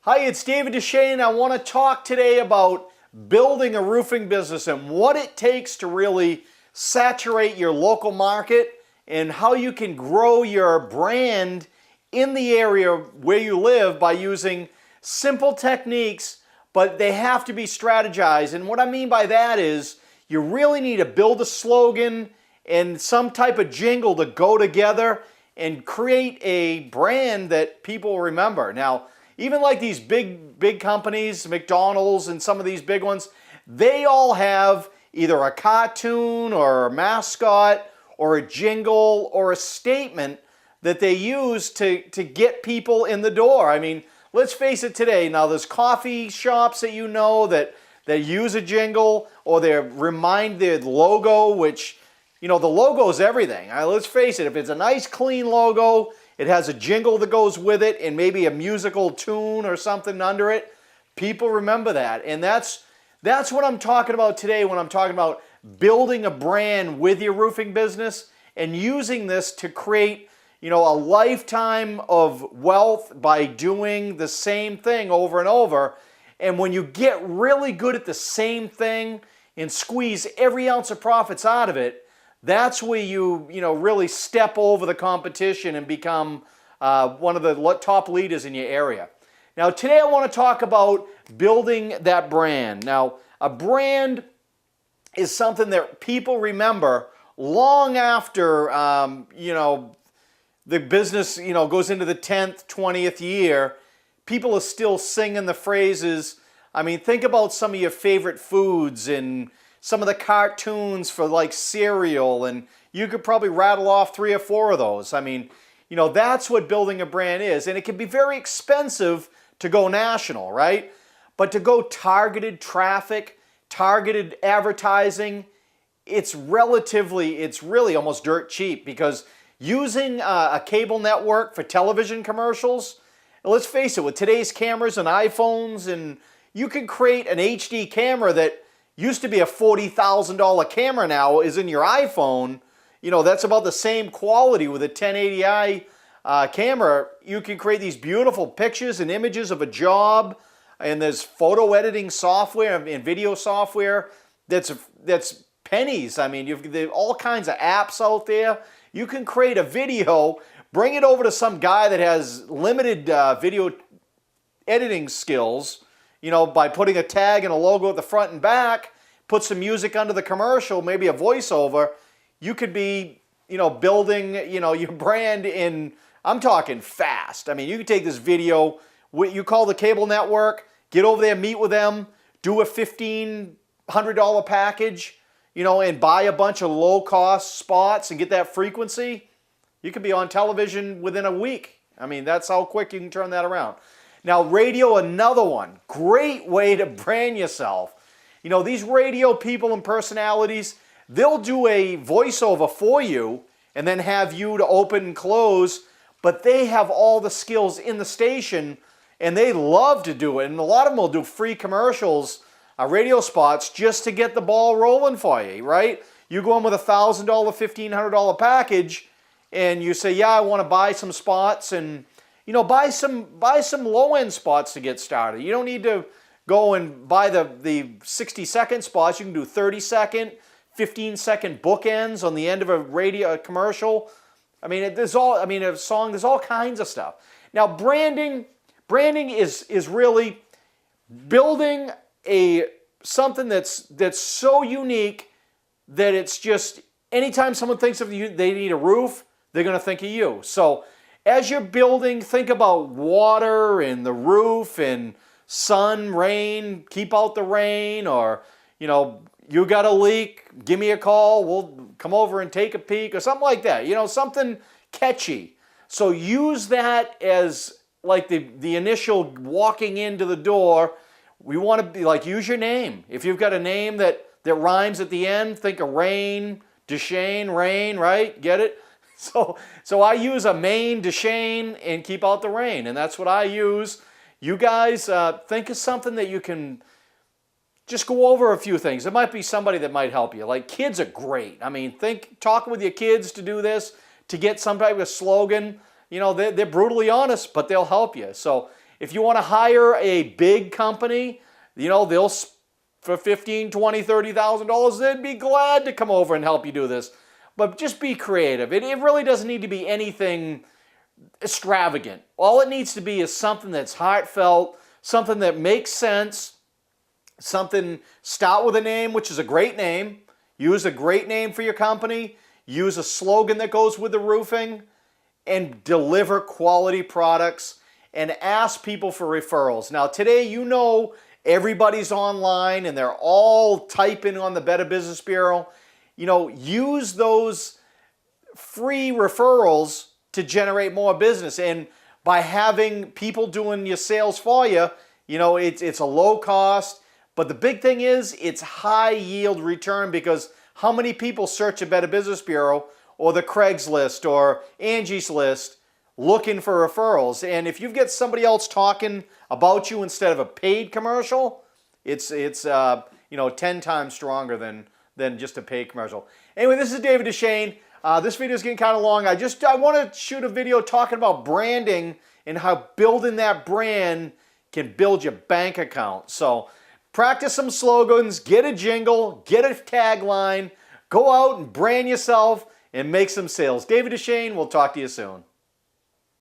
Hi, it's David Duchesne. I want to talk today about building a roofing business and what it takes to really saturate your local market and how you can grow your brand in the area where you live by using simple techniques, but they have to be strategized. And what I mean by that is you really need to build a slogan and some type of jingle to go together and create a brand that people remember. Now, even like these big companies, McDonald's and some of these big ones, they all have either a cartoon or a mascot or a jingle or a statement that they use to get people in the door. I mean, let's face it today. Now, there's coffee shops that you know that use a jingle or they remind their logo, which, you know, the logo is everything. Let's face it, if it's a nice, clean logo, it has a jingle that goes with it and maybe a musical tune or something under it, people remember that. And that's what I'm talking about today when I'm talking about building a brand with your roofing business and using this to create, you know, a lifetime of wealth by doing the same thing over and over. And when you get really good at the same thing and squeeze every ounce of profits out of it, that's where you really step over the competition and become one of the top leaders in your area. Now, today I want to talk about building that brand. Now, a brand is something that people remember long after, the business, goes into the 10th, 20th year. People are still singing the phrases. I mean, think about some of your favorite foods and some of the cartoons for like cereal, and you could probably rattle off 3 or 4 of those. I mean, that's what building a brand is. And it can be very expensive to go national, right? But to go targeted traffic, targeted advertising, it's really almost dirt cheap, because using a cable network for television commercials, let's face it, with today's cameras and iPhones, and you can create an HD camera that used to be a $40,000 camera, now is in your iPhone. That's about the same quality with a 1080i camera. You can create these beautiful pictures and images of a job, and there's photo editing software and video software that's pennies. I mean, there's all kinds of apps out there. You can create a video, bring it over to some guy that has limited video editing skills, by putting a tag and a logo at the front and back, put some music under the commercial, maybe a voiceover. You could be, building, your brand in, I'm talking fast. I mean, you could take this video, you call the cable network, get over there, meet with them, do a $1,500 package, and buy a bunch of low-cost spots and get that frequency. You could be on television within a week. I mean, that's how quick you can turn that around. Now, radio, another one. Great way to brand yourself. These radio people and personalities, they'll do a voiceover for you and then have you to open and close, but they have all the skills in the station and they love to do it. And a lot of them will do free commercials, radio spots, just to get the ball rolling for you, right? You go in with a $1,000, $1,500 package and you say, yeah, I want to buy some spots, and buy some low-end spots to get started. You don't need to go and buy the 60-second spots. You can do 30-second, 15-second bookends on the end of a radio commercial. I mean, there's all kinds of stuff. Now, branding is really building something that's so unique that it's just anytime someone thinks of you, they need a roof, they're going to think of you. So as you're building, think about water and the roof and sun, rain, keep out the rain, or, you got a leak, give me a call, we'll come over and take a peek, or something like that. Something catchy. So use that as like the initial walking into the door. We want to be like, use your name. If you've got a name that rhymes at the end, think of Rain, Duchesne, Rain, right? Get it? So I use a Maine Duchesne and keep out the rain, and that's what I use. You guys think of something that you can just go over a few things. There might be somebody that might help you. Like, kids are great. I mean, talk with your kids to do this, to get some type of slogan. They're brutally honest, but they'll help you. So If you want to hire a big company, you know, they'll for $15, $20, $30,000, they'd be glad to come over and help you do this. But just be creative. It really doesn't need to be anything extravagant. All it needs to be is something that's heartfelt, something that makes sense, something, start with a name, which is a great name. Use a great name for your company. Use a slogan that goes with the roofing, and deliver quality products and ask people for referrals. Now today, you know, everybody's online and they're all typing on the Better Business Bureau. You know, use those free referrals to generate more business. And by having people doing your sales for you, you know, it's a low cost. But the big thing is it's high yield return, because how many people search a Better Business Bureau or the Craigslist or Angie's List looking for referrals? And if you get somebody else talking about you instead of a paid commercial, it's 10 times stronger than just a paid commercial. Anyway, this is David Duchesne. This video is getting kind of long. I want to shoot a video talking about branding and how building that brand can build your bank account. So practice some slogans, get a jingle, get a tagline, go out and brand yourself and make some sales. David Duchesne, we'll talk to you soon.